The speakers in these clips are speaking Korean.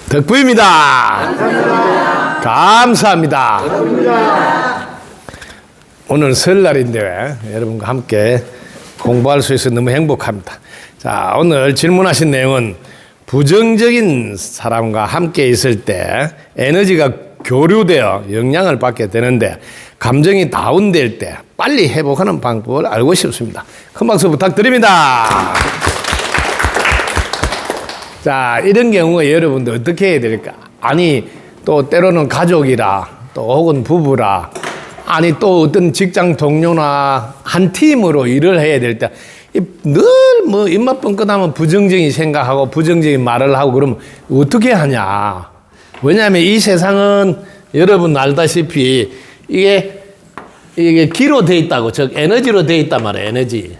덕부입니다. 감사합니다. 오늘 설날인데 여러분과 함께 공부할 수 있어서 너무 행복합니다. 자, 오늘 질문하신 내용은 부정적인 사람과 함께 있을 때 에너지가 교류되어 영향을 받게 되는데 감정이 다운될 때 빨리 회복하는 방법을 알고 싶습니다. 큰 박수 부탁드립니다. 자, 이런 경우에 여러분들 어떻게 해야 될까? 아니, 또 때로는 가족이라, 또 혹은 부부라, 아니, 또 어떤 직장 동료나 한 팀으로 일을 해야 될 때, 늘 뭐 입맛 뻥끗하면 부정적인 생각하고 부정적인 말을 하고 그러면 어떻게 하냐? 왜냐하면 이 세상은 여러분 알다시피 이게 기로 돼 있다고, 즉 에너지로 돼 있단 말이에요, 에너지.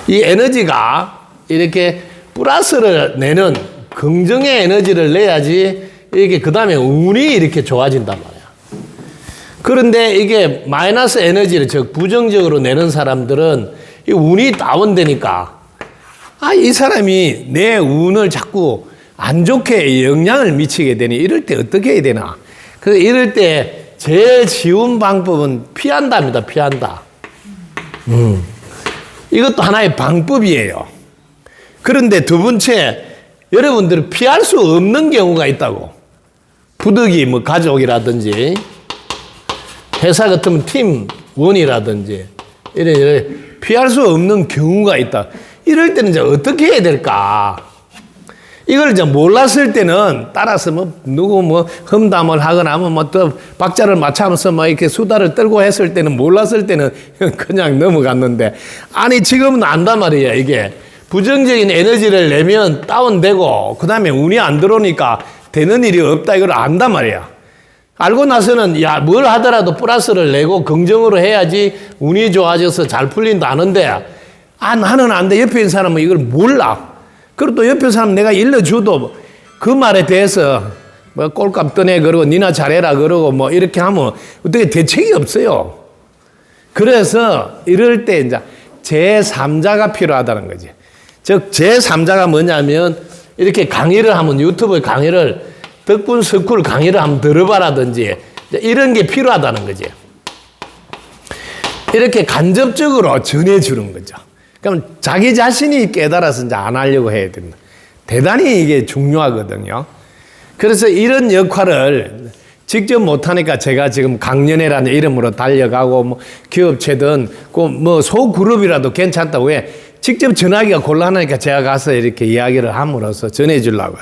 이 에너지가 이렇게 플러스를 내는 긍정의 에너지를 내야지 이게 그 다음에 운이 이렇게 좋아진단 말이야. 그런데 이게 마이너스 에너지를, 즉 부정적으로 내는 사람들은 이 운이 다운되니까 이 사람이 내 운을 자꾸 안 좋게 영향을 미치게 되니 이럴 때 어떻게 해야 되나? 그래서 이럴 때 제일 쉬운 방법은 피한답니다. 피한다. 이것도 하나의 방법이에요. 그런데 두 번째, 여러분들은 피할 수 없는 경우가 있다고. 부득이 뭐 가족이라든지 회사 같으면 팀원이라든지 이런 피할 수 없는 경우가 있다. 이럴 때는 이제 어떻게 해야 될까? 이걸 이제 몰랐을 때는 따라서 누구 험담을 하거나 또 박자를 맞춰면서 이렇게 수다를 떨고 했을 때는, 몰랐을 때는 그냥 넘어갔는데, 아니 지금은 안단 말이야. 이게 부정적인 에너지를 내면 다운되고 그 다음에 운이 안 들어오니까 되는 일이 없다, 이걸 안단 말이야. 알고 나서는 뭘 하더라도 플러스를 내고 긍정으로 해야지 운이 좋아져서 잘 풀린다 하는데, 나는 안 돼. 옆에 있는 사람은 이걸 몰라. 그리고 또 옆에 사람 내가 일러줘도 그 말에 대해서 꼴값 떠내 그러고 니나 잘해라 그러고 이렇게 하면 어떻게 대책이 없어요. 그래서 이럴 때 이제 제3자가 필요하다는 거지. 즉 제3자가 뭐냐면, 이렇게 강의를 하면 유튜브 강의를 덕분 스쿨 강의를 한번 들어봐라든지 이런 게 필요하다는 거지. 이렇게 간접적으로 전해주는 거죠. 그럼 자기 자신이 깨달아서 이제 안 하려고 해야 됩니다. 대단히 이게 중요하거든요. 그래서 이런 역할을 직접 못하니까 제가 지금 강연회라는 이름으로 달려가고 기업체든 소그룹이라도 괜찮다고 해. 직접 전하기가 곤란하니까 제가 가서 이렇게 이야기를 함으로써 전해주려고.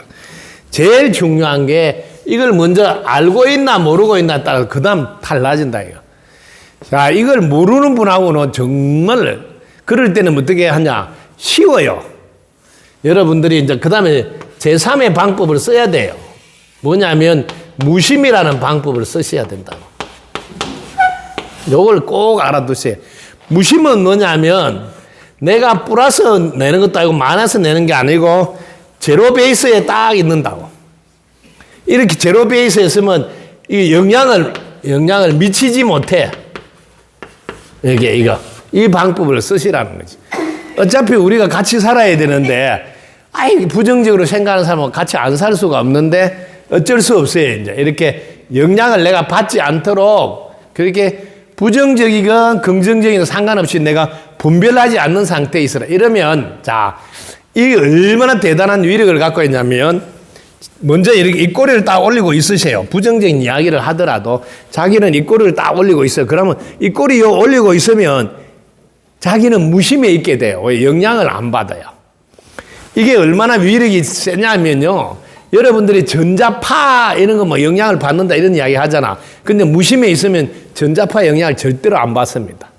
제일 중요한 게 이걸 먼저 알고 있나 모르고 있나 따라서 그 다음 달라진다 이거. 자, 이걸 모르는 분하고는 정말 그럴 때는 어떻게 하냐? 쉬워요. 여러분들이 이제 그 다음에 제3의 방법을 써야 돼요. 뭐냐면 무심이라는 방법을 쓰셔야 된다고. 요걸 꼭 알아두세요. 무심은 뭐냐면 내가 플러스 내는 것도 아니고 마이너스 내는 게 아니고 제로 베이스에 딱 있는다고. 이렇게 제로 베이스에 있으면 이 영향을 미치지 못해. 이 방법을 쓰시라는 거지. 어차피 우리가 같이 살아야 되는데, 부정적으로 생각하는 사람은 같이 안 살 수가 없는데 어쩔 수 없어요. 이제 이렇게 영향을 내가 받지 않도록 그렇게 부정적이건 긍정적이건 상관없이 내가 분별하지 않는 상태에 있어라. 이러면, 자, 이게 얼마나 대단한 위력을 갖고 있냐면, 먼저 이렇게 입꼬리를 딱 올리고 있으세요. 부정적인 이야기를 하더라도 자기는 입꼬리를 딱 올리고 있어요. 그러면 입꼬리 올리고 있으면 자기는 무심해 있게 돼요. 영향을 안 받아요. 이게 얼마나 위력이 세냐면요. 여러분들이 전자파 이런 거 영향을 받는다 이런 이야기 하잖아. 근데 무심해 있으면 전자파 영향을 절대로 안 받습니다.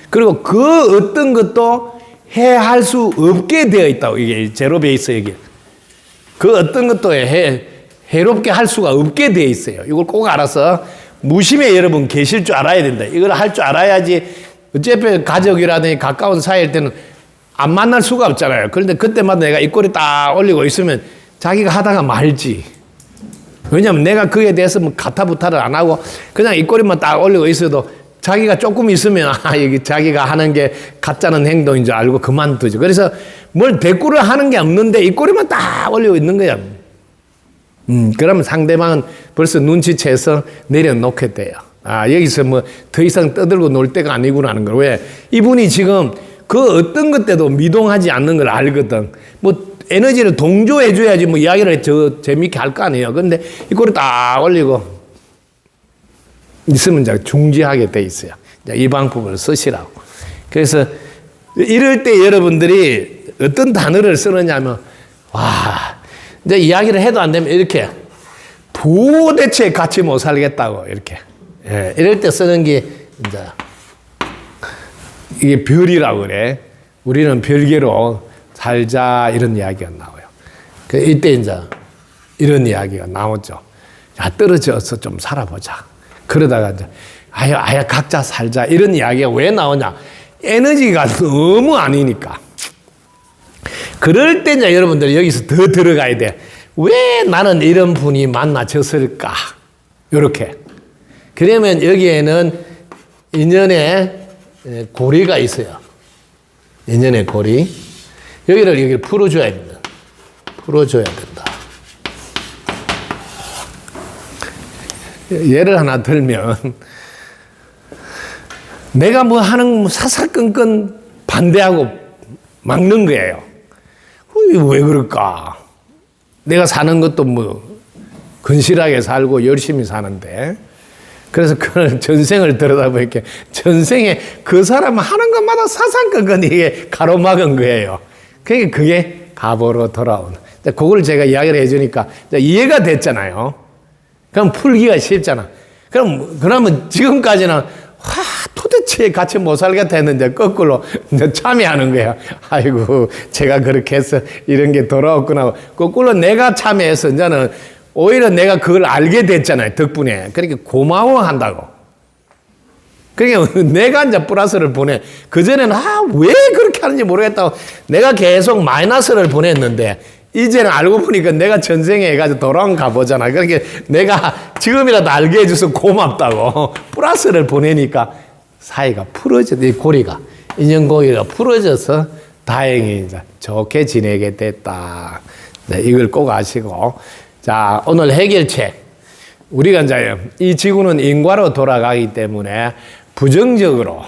그리고 그 어떤 것도 해할 수 없게 되어 있다고. 이게 제로 베이스 얘기. 그 어떤 것도 해롭게 할 수가 없게 되어 있어요. 이걸 꼭 알아서 무심에 여러분 계실 줄 알아야 된다. 이걸 할 줄 알아야지. 어차피 가족이라든지 가까운 사이일 때는 안 만날 수가 없잖아요. 그런데 그때마다 내가 입꼬리 딱 올리고 있으면 자기가 하다가 말지. 왜냐하면 내가 그에 대해서 가타부타를 안 하고 그냥 입꼬리만 딱 올리고 있어도 자기가 조금 있으면 여기 자기가 하는 게 가짜는 행동인 줄 알고 그만두죠. 그래서 뭘 대꾸를 하는 게 없는데 입꼬리만 딱 올리고 있는 거야. 그러면 상대방은 벌써 눈치채서 내려놓게 돼요. 아, 여기서 뭐 더 이상 떠들고 놀 때가 아니구나 하는 걸. 왜? 이분이 지금 그 어떤 것 때도 미동하지 않는 걸 알거든. 뭐 에너지를 동조해줘야지 뭐 이야기를 재밌게 할 거 아니에요. 근데 이거를 딱 올리고 있으면 이제 중지하게 돼 있어요. 이 방법을 쓰시라고. 그래서 이럴 때 여러분들이 어떤 단어를 쓰느냐면, 와, 이제 이야기를 해도 안 되면 이렇게 도대체 같이 못 살겠다고 이렇게. 예, 이럴 때 쓰는 게 이제 이게 별이라고 그래. 우리는 별개로 살자 이런 이야기가 나와요. 이때 이제 이런 이야기가 나오죠. 야, 떨어져서 좀 살아보자. 그러다가 이제 아야 각자 살자 이런 이야기가 왜 나오냐? 에너지가 너무 아니니까. 그럴 때 이제 여러분들 여기서 더 들어가야 돼. 왜 나는 이런 분이 만나졌을까? 이렇게. 그러면 여기에는 인연의 고리가 있어요. 인연의 고리. 여기를 풀어줘야 됩니다. 풀어줘야 된다. 예를 하나 들면, 내가 뭐 하는 사사건건 반대하고 막는 거예요. 왜 그럴까? 내가 사는 것도 뭐 건실하게 살고 열심히 사는데, 그래서 그걸 전생을 들여다보니까 전생에 그 사람 하는 것마다 사사건건 이게 가로막은 거예요. 그러니까 그게 갑오로 돌아오는. 그걸 제가 이야기를 해주니까 이해가 됐잖아요. 그럼 풀기가 쉽잖아. 그러면 지금까지는 도대체 같이 못 살겠다 했는데 거꾸로 이제 참여하는 거야. 아이고, 제가 그렇게 해서 이런 게 돌아왔구나. 거꾸로 내가 참여해서 이제는 오히려 내가 그걸 알게 됐잖아요. 덕분에. 그러니까 고마워한다고. 그러니까 내가 이제 플러스를 보내. 그전에는 왜 그렇게 하는지 모르겠다고 내가 계속 마이너스를 보냈는데 이제는 알고 보니까 내가 전생에 해가지고 돌아온가 보잖아. 그러니까 내가 지금이라도 알게 해줘서 고맙다고 플러스를 보내니까 사이가 풀어져, 이 고리가, 인연고리가 풀어져서 다행히 이제 좋게 지내게 됐다. 네, 이걸 꼭 아시고. 자, 오늘 해결책. 우리가 이제 이 지구는 인과로 돌아가기 때문에 부정적으로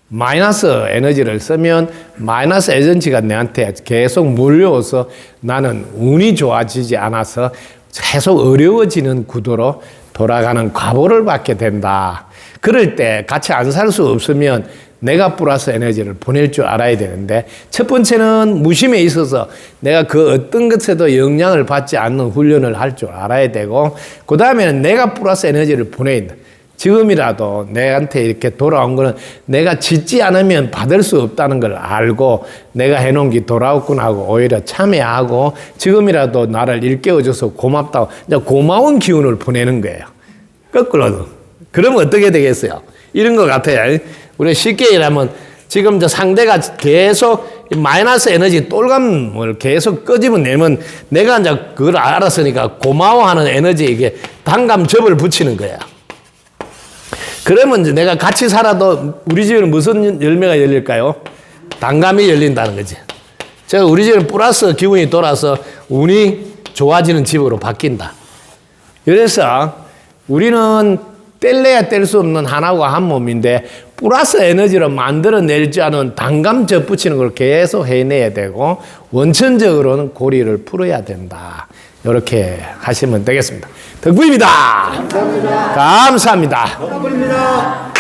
마이너스 에너지를 쓰면 마이너스 에너지가 내한테 계속 몰려와서 나는 운이 좋아지지 않아서 계속 어려워지는 구도로 돌아가는 과보를 받게 된다. 그럴 때 같이 안 살 수 없으면 내가 플러스 에너지를 보낼 줄 알아야 되는데, 첫 번째는 무심에 있어서 내가 그 어떤 것에도 영향을 받지 않는 훈련을 할 줄 알아야 되고, 그 다음에는 내가 플러스 에너지를 보내야 된다. 지금이라도 내한테 이렇게 돌아온 거는 내가 짓지 않으면 받을 수 없다는 걸 알고 내가 해놓은 게 돌아왔구나 하고 오히려 참여하고 지금이라도 나를 일깨워줘서 고맙다고 이제 고마운 기운을 보내는 거예요. 거꾸로도. 그러면 어떻게 되겠어요? 이런 것 같아요. 우리 쉽게 얘기하면 지금 저 상대가 계속 마이너스 에너지 똘감을 계속 끄집어내면 내가 이제 그걸 알았으니까 고마워하는 에너지 이게 단감접을 붙이는 거야. 그러면 이제 내가 같이 살아도 우리 집에는 무슨 열매가 열릴까요? 단감이 열린다는 거지. 제가 우리 집에는 플러스 기운이 돌아서 운이 좋아지는 집으로 바뀐다. 그래서 우리는 뗄래야 뗄 수 없는 하나와 한 몸인데 플러스 에너지를 만들어낼 줄 아는 단감 접붙이는 걸 계속 해내야 되고 원천적으로는 고리를 풀어야 된다. 이렇게 하시면 되겠습니다. 덕분입니다. 감사합니다. 감사합니다. 덕분입니다.